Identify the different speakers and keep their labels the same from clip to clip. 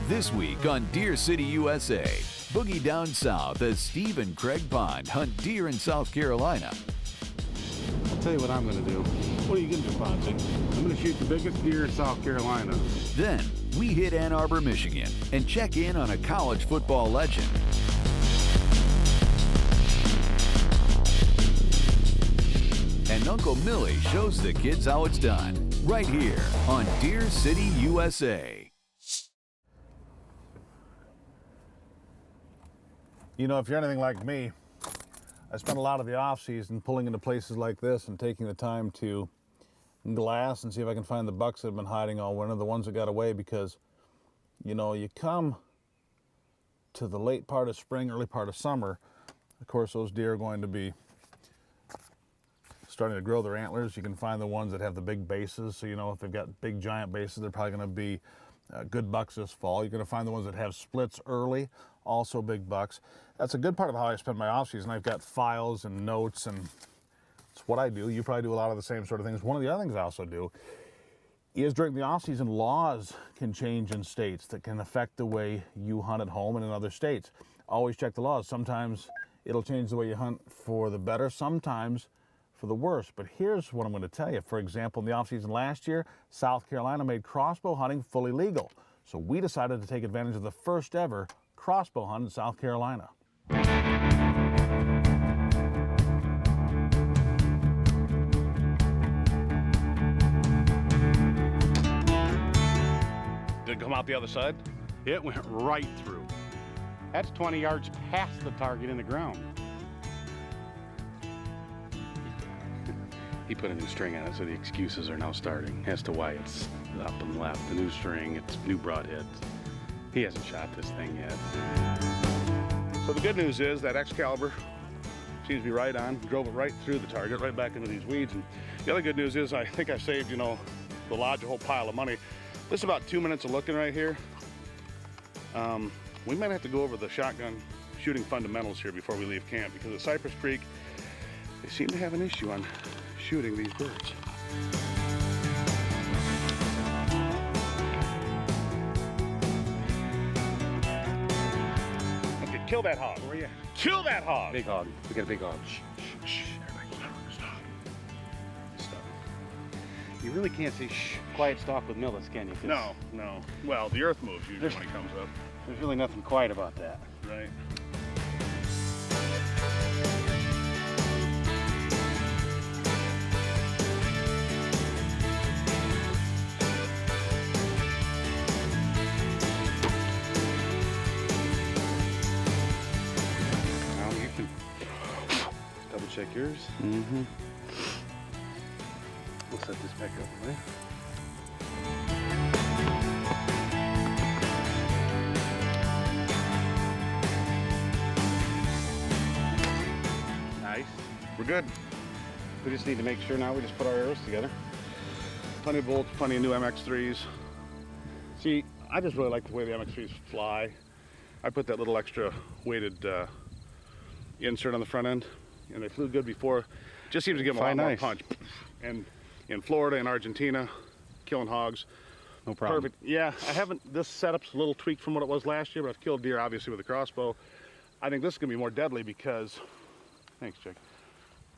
Speaker 1: This week on Deer City, USA, boogie down south as Steve and Craig Pond hunt deer in South Carolina.
Speaker 2: I'll tell you what I'm going to do. What are you going to do, Ponzi? I'm going to shoot the biggest deer in South Carolina.
Speaker 1: Then we hit Ann Arbor, Michigan and check in on a college football legend. And Uncle Millie shows the kids how it's done, right here on Deer City, USA.
Speaker 3: You know, if you're anything like me, I spend a lot of the off-season pulling into places like this and taking the time to glass and see if I can find the bucks that have been hiding all winter, the ones that got away, because, you know, you come to the late part of spring, early part of summer, of course, those deer are going to be starting to grow their antlers. You can find the ones that have the big bases, so you know if they've got big giant bases, they're probably going to be good bucks this fall. You're going to find the ones that have splits early, also big bucks. That's a good part of how I spend my off season. I've got files and notes, and it's what I do. You probably do a lot of the same sort of things. One of the other things I also do is during the off season, laws can change in states that can affect the way you hunt at home and in other states. Always check the laws. Sometimes it'll change the way you hunt for the better, sometimes for the worse. But here's what I'm going to tell you. For example, in the off-season last year, South Carolina made crossbow hunting fully legal. So we decided to take advantage of the first ever crossbow hunt in South Carolina.
Speaker 2: Did it come out the other side? It went right through. That's 20 yards past the target in the ground. He put a new string on it, so the excuses are now starting as to why it's up and left. The new string, it's new broadheads. He hasn't shot this thing yet. So the good news is that Excalibur seems to be right on. Drove it right through the target, right back into these weeds. And the other good news is I think I saved, you know, the lodge a whole pile of money. This is about 2 minutes of looking right here. We might have to go over the shotgun shooting fundamentals here before we leave camp, because at Cypress Creek, they seem to have an issue on shooting these birds. Okay, kill that hog. Where are you? Kill that hog! Big hog. We got a big hog. Shh, shh, shh. Everybody, stop. Stop. You really can't say shh, quiet stalk with Millis, can you? No, no. Well, the earth moves usually when he comes up. There's really nothing quiet about that. Right. Check yours. Mm-hmm. We'll set this back up, right? Nice. We're good. We just need to make sure now we just put our arrows together. Plenty of bolts, plenty of new MX3s. See, I just really like the way the MX3s fly. I put that little extra weighted insert on the front end, and they flew good before. Just seems to give them a lot more punch. And in Florida and Argentina, killing hogs, no problem. Perfect. Yeah, I haven't, this setup's a little tweaked from what it was last year, but I've killed deer obviously with a crossbow. I think this is gonna be more deadly because, thanks Chick,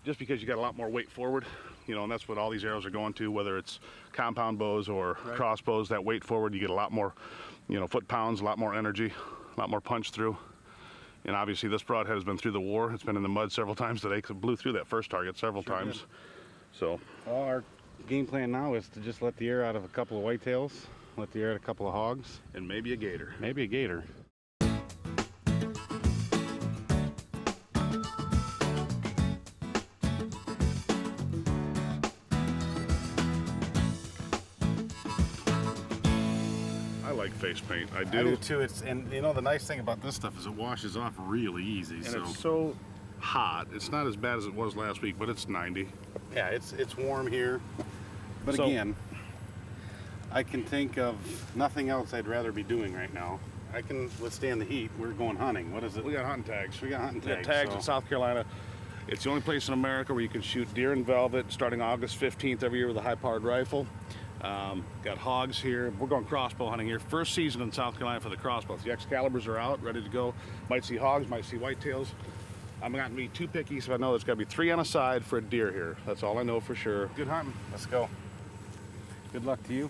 Speaker 2: just because you got a lot more weight forward, you know, and that's what all these arrows are going to, whether it's compound bows or crossbows, that weight forward, you get a lot more, you know, foot pounds, a lot more energy, a lot more punch through. And obviously this broadhead has been through the war. It's been in the mud several times today because it blew through that first target several times. Did. So, well, our game plan now is to just let the air out of a couple of whitetails, let the air out of a couple of hogs. And maybe a gator. Maybe a gator. Like face paint. I do too. It's, and you know, the nice thing about this stuff is it washes off really easy. And it's so hot. It's not as bad as it was last week, but it's 90. Yeah, it's warm here. But so, again, I can think of nothing else I'd rather be doing right now. I can withstand the heat. We're going hunting. What is it? We got hunting tags. We got hunting tags. Tags in South Carolina. It's the only place in America where you can shoot deer in velvet starting August 15th every year with a high-powered rifle. Got hogs here. We're going crossbow hunting here. First season in South Carolina for the crossbows. The Excaliburs are out, ready to go. Might see hogs, might see whitetails. I'm not gonna be too picky, so I know there's gotta be 3 on a side for a deer here. That's all I know for sure. Good hunting.
Speaker 4: Let's go. Good luck to you.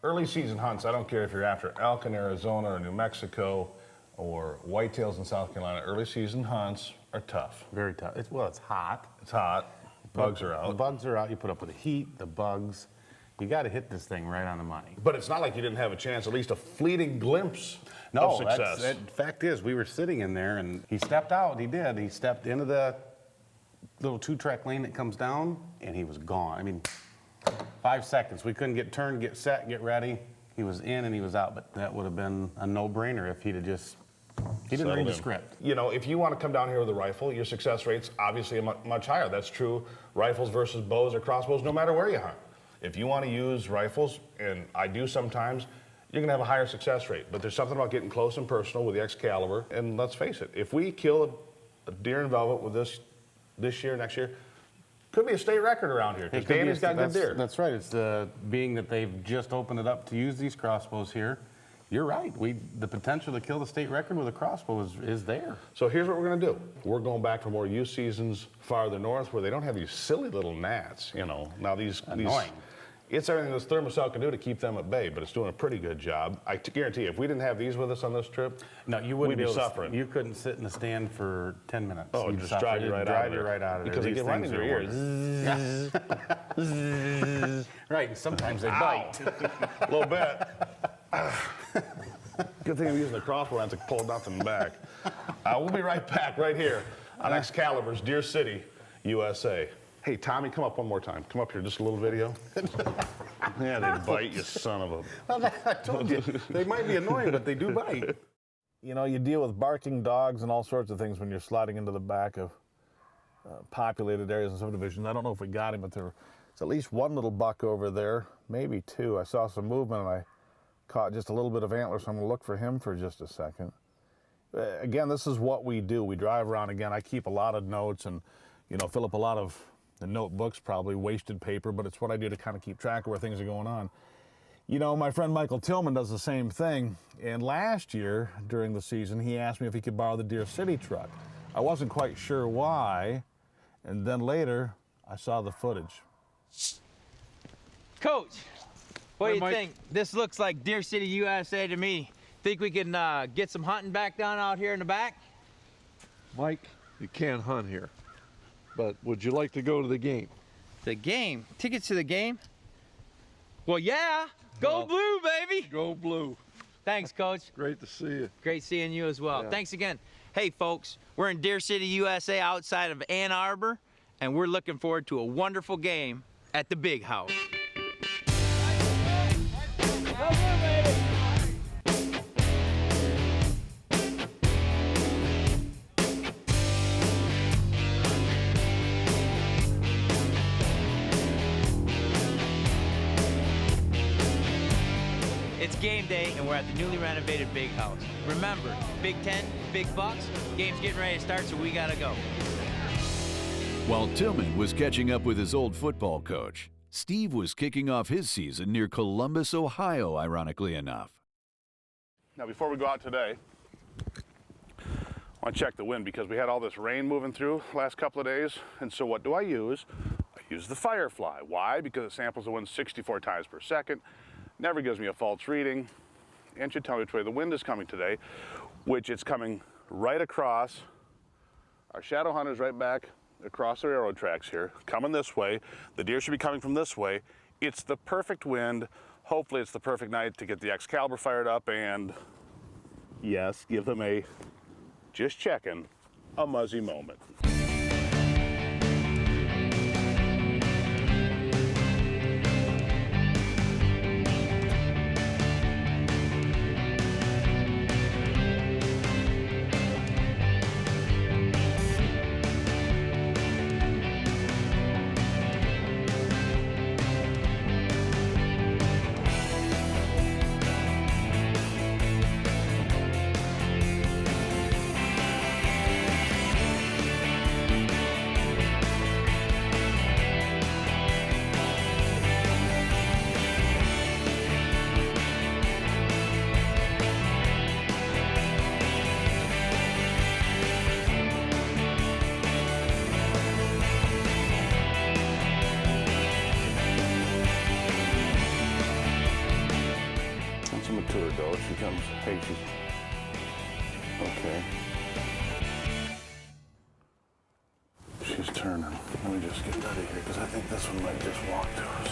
Speaker 3: Early season hunts, I don't care if you're after elk in Arizona or New Mexico or whitetails in South Carolina, early season hunts are tough.
Speaker 4: Very tough. It's hot.
Speaker 3: It's hot, bugs are out.
Speaker 4: The bugs are out. You put up with the heat, the bugs. You got to hit this thing right on the money.
Speaker 3: But it's not like you didn't have a chance, at least a fleeting glimpse
Speaker 4: No,
Speaker 3: of success.
Speaker 4: the fact is, we were sitting in there, and he stepped out. He did. He stepped into the little 2-track lane that comes down, and he was gone. I mean, 5 seconds. We couldn't get turned, get set, get ready. He was in and he was out, but that would have been a no-brainer if he'd have just, he didn't read the script.
Speaker 3: You know, if you want to come down here with a rifle, your success rate's obviously much higher. That's true, rifles versus bows or crossbows, no matter where you hunt. If you want to use rifles, and I do sometimes, you're going to have a higher success rate. But there's something about getting close and personal with the Excalibur, and let's face it, if we kill a deer in velvet with this year, next year, could be a state record around here, because Danny's got good deer.
Speaker 4: That's right. It's being that they've just opened it up to use these crossbows here. You're right. The potential to kill the state record with a crossbow is there.
Speaker 3: So here's what we're going to do. We're going back for more youth seasons farther north where they don't have these silly little gnats, you know. Now these it's everything this thermocell can do to keep them at bay, but it's doing a pretty good job. I guarantee you, if we didn't have these with us on this trip,
Speaker 4: no, you wouldn't
Speaker 3: we'd
Speaker 4: be
Speaker 3: be suffering.
Speaker 4: You couldn't sit in the stand for 10 minutes.
Speaker 3: Oh,
Speaker 4: You'd
Speaker 3: just
Speaker 4: suffer.
Speaker 3: drive you right out of there.
Speaker 4: Drive you right out of there.
Speaker 3: Because they get right in your ears.
Speaker 4: Yeah. Right, and sometimes they bite.
Speaker 3: A little bit. Good thing I'm using the crossbow lens to pull nothing back. We'll be right back right here on Excalibur's Deer City, USA. Hey, Tommy, come up one more time. Come up here, just a little video. Yeah, they bite, you son of a...
Speaker 4: Well, I told you, they might be annoying, but they do bite.
Speaker 3: You know, you deal with barking dogs and all sorts of things when you're sliding into the back of populated areas and subdivisions. I don't know if we got him, but there's at least one little buck over there, maybe 2. I saw some movement and I caught just a little bit of antler, so I'm gonna look for him for just a second. Again, this is what we do. We drive around. Again, I keep a lot of notes and, you know, fill up a lot of the notebooks, probably wasted paper, but it's what I do to kind of keep track of where things are going on. You know, my friend Michael Tillman does the same thing, and last year during the season he asked me if he could borrow the Deer City truck. I wasn't quite sure why, and then later I saw the footage.
Speaker 5: Coach, what do you think? This looks like Deer City, USA to me. Think we can get some hunting back done out here in the back?
Speaker 6: Mike, you can't hunt here, but would you like to go to the game?
Speaker 5: The game? Tickets to the game? Well, yeah. Go blue, baby.
Speaker 6: Go blue.
Speaker 5: Thanks, Coach.
Speaker 6: Great to see you.
Speaker 5: Great seeing you as well.
Speaker 6: Yeah.
Speaker 5: Thanks again. Hey, folks, we're in Deer City, USA, outside of Ann Arbor, and we're looking forward to a wonderful game at the Big House. It's game day, and we're at the newly renovated Big House. Remember, Big 10, big bucks, game's getting ready to start, so we gotta go.
Speaker 1: While Tillman was catching up with his old football coach, Steve was kicking off his season near Columbus, Ohio, ironically enough.
Speaker 2: Now, before we go out today, I want to check the wind because we had all this rain moving through last couple of days. And so what do I use? I use the Firefly. Why? Because it samples the wind 64 times per second, never gives me a false reading, and should tell me which way the wind is coming today, which it's coming right across our shadow hunters, right back across our arrow tracks here, coming this way. The deer should be coming from this way. It's the perfect wind. Hopefully it's the perfect night to get the Excalibur fired up and, yes, give them a, just checking, a muzzy moment. Mature though, she comes, hey, she's, okay. She's turning. Let me just get ready here, because I think this one might just walk to us.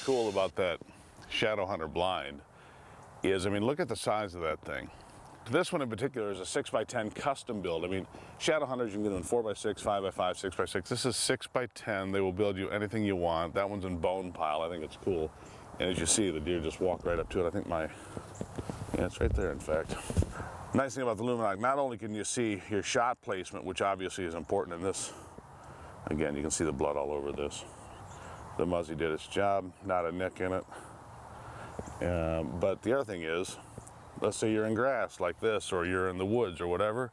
Speaker 2: Cool about that Shadow Hunter blind is, I mean, look at the size of that thing. This one in particular is a 6x10 custom build. I mean, Shadow Hunters, you can get them in 4x6, 5x5, 6x6. This is 6x10. They will build you anything you want. That one's in bone pile. I think it's cool. And as you see, the deer just walk right up to it. I think yeah, it's right there, in fact. Nice thing about the Luminac, not only can you see your shot placement, which obviously is important in this. Again, you can see the blood all over this. The muzzy did its job, not a nick in it. But the other thing is, let's say you're in grass like this, or you're in the woods or whatever,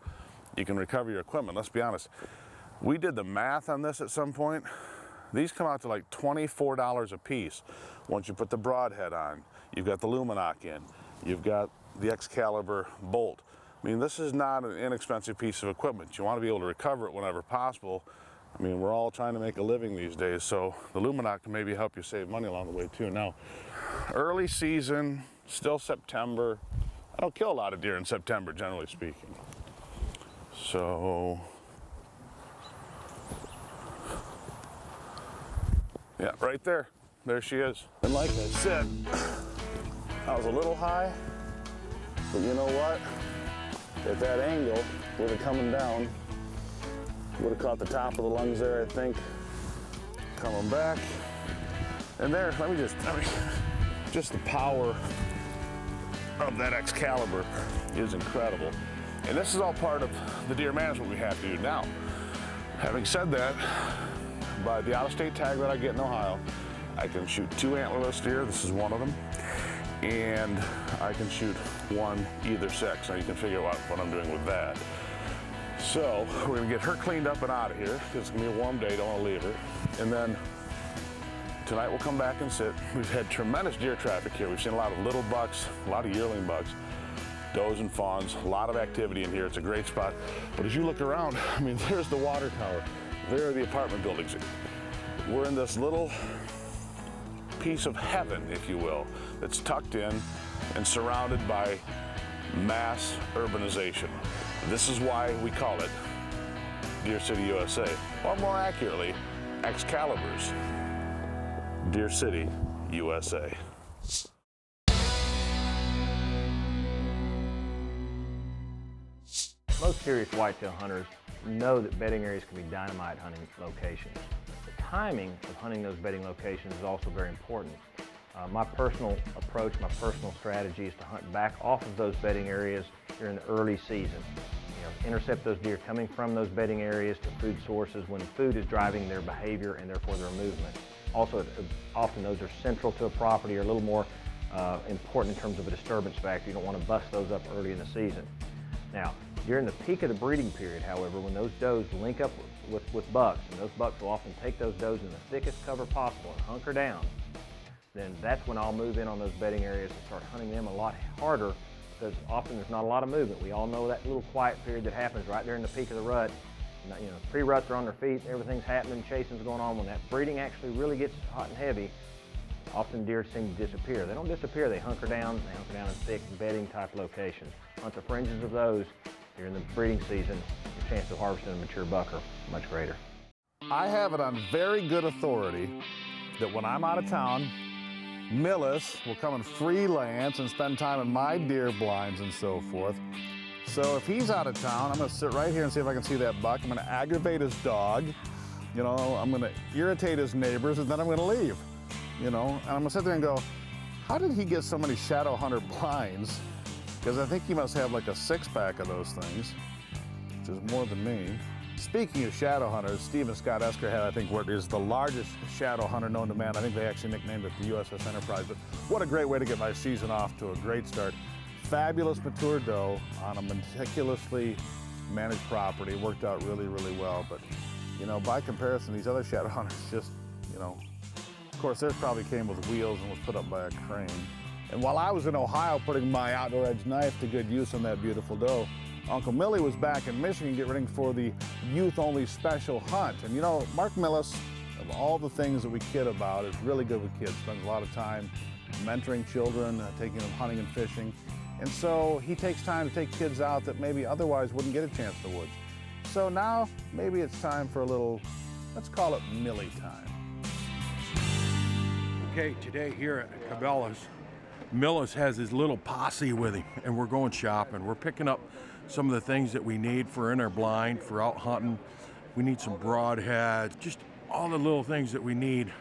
Speaker 2: you can recover your equipment. Let's be honest, we did the math on this at some point. These come out to like $24 a piece. Once you put the broadhead on, you've got the Luminac in, you've got the Excalibur bolt. I mean, this is not an inexpensive piece of equipment. You want to be able to recover it whenever possible. I mean, we're all trying to make a living these days, so the Luminac can maybe help you save money along the way too. Now, early season, still September. I don't kill a lot of deer in September, generally speaking. So, yeah, right there. There she is. And like I said, I was a little high, but you know what? At that angle, with it coming down, would have caught the top of the lungs there, I think. Coming back. And there, I mean, just the power of that Excalibur is incredible. And this is all part of the deer management we have to do now. Having said that, by the out-of-state tag that I get in Ohio, I can shoot 2 antlerless deer. This is one of them. And I can shoot 1 either sex. Now you can figure out what I'm doing with that. So we're gonna get her cleaned up and out of here. It's gonna be a warm day, don't wanna leave her. And then tonight we'll come back and sit. We've had tremendous deer traffic here. We've seen a lot of little bucks, a lot of yearling bucks, does and fawns, a lot of activity in here. It's a great spot. But as you look around, I mean, there's the water tower. There are the apartment buildings. We're in this little piece of heaven, if you will, that's tucked in and surrounded by mass urbanization. This is why we call it Deer City, USA, or more accurately, Excalibur's Deer City, USA.
Speaker 7: Most serious whitetail hunters know that bedding areas can be dynamite hunting locations. The timing of hunting those bedding locations is also very important. My personal approach, my personal strategy is to hunt back off of those bedding areas during the early season. Intercept those deer coming from those bedding areas to food sources when food is driving their behavior and therefore their movement. Also, often those are central to a property or a little more important in terms of a disturbance factor. You don't want to bust those up early in the season. Now, during the peak of the breeding period, however, when those does link up with bucks, and those bucks will often take those does in the thickest cover possible and hunker down, then that's when I'll move in on those bedding areas and start hunting them a lot harder, because often there's not a lot of movement. We all know that little quiet period that happens right during the peak of the rut. Pre-ruts are on their feet, everything's happening, chasing's going on. When that breeding actually really gets hot and heavy, often deer seem to disappear. They don't disappear, they hunker down in thick bedding type locations. Hunt the fringes of those during the breeding season, your chance of harvesting a mature buck are much greater.
Speaker 3: I have it on very good authority that when I'm out of town, Millis will come and freelance and spend time in my deer blinds and so forth. So if he's out of town, I'm gonna sit right here and see if I can see that buck. I'm gonna aggravate his dog, I'm gonna irritate his neighbors, and then I'm gonna leave, and I'm gonna sit there and go, how did he get so many shadow hunter blinds? Because I think he must have like a 6-pack of those things, which is more than me. Speaking of shadow hunters, Stephen Scott Eskerhead, I think, is the largest shadow hunter known to man. I think they actually nicknamed it the USS Enterprise. But what a great way to get my season off to a great start. Fabulous mature doe on a meticulously managed property. Worked out really, really well. But, by comparison, these other shadow hunters just, of course, theirs probably came with wheels and was put up by a crane. And while I was in Ohio putting my outdoor edge knife to good use on that beautiful doe, Uncle Millie was back in Michigan getting ready for the youth-only special hunt. And Mark Millis, of all the things that we kid about, is really good with kids. Spends a lot of time mentoring children, taking them hunting and fishing. And so he takes time to take kids out that maybe otherwise wouldn't get a chance in the woods. So now maybe it's time for a little, let's call it Millie time.
Speaker 8: Okay, today here at Cabela's, Millis has his little posse with him, and we're going shopping. We're picking up some of the things that we need for in our blind, for out hunting. We need some broadheads, just all the little things that we need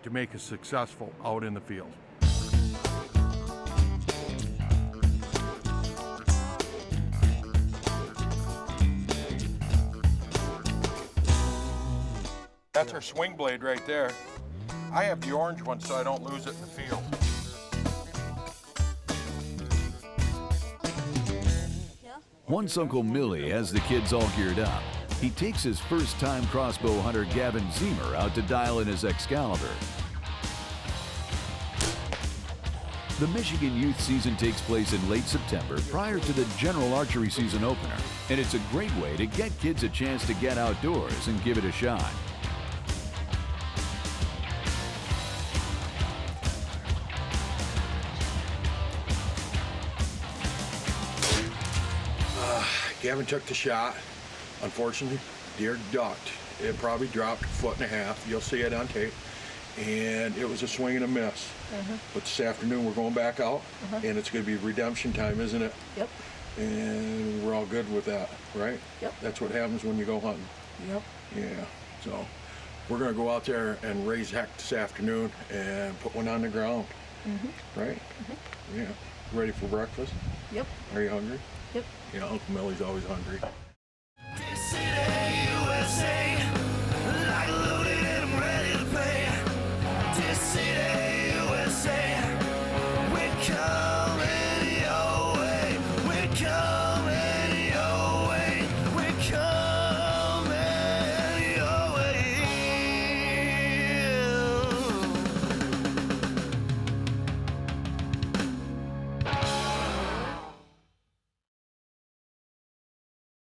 Speaker 8: to make us successful out in the field. That's our swing blade right there. I have the orange one so I don't lose it in the field.
Speaker 1: Once Uncle Millie has the kids all geared up, he takes his first-time crossbow hunter Gavin Zemer out to dial in his Excalibur. The Michigan youth season takes place in late September prior to the general archery season opener, and it's a great way to get kids a chance to get outdoors and give it a shot.
Speaker 8: Gavin took the shot. Unfortunately, deer ducked. It probably dropped 1.5 feet. You'll see it on tape. And it was a swing and a miss. But this afternoon we're going back out, and it's going to be redemption time, isn't it?
Speaker 9: Yep.
Speaker 8: And we're all good with that, right?
Speaker 9: Yep.
Speaker 8: That's what happens when you go hunting.
Speaker 9: Yep.
Speaker 8: Yeah. So we're going to go out there and raise heck this afternoon and put one on the ground. Right? Yeah. Ready for breakfast?
Speaker 9: Yep.
Speaker 8: Are you hungry?
Speaker 9: Yep.
Speaker 8: Yeah, Uncle Millie's always hungry.
Speaker 10: City.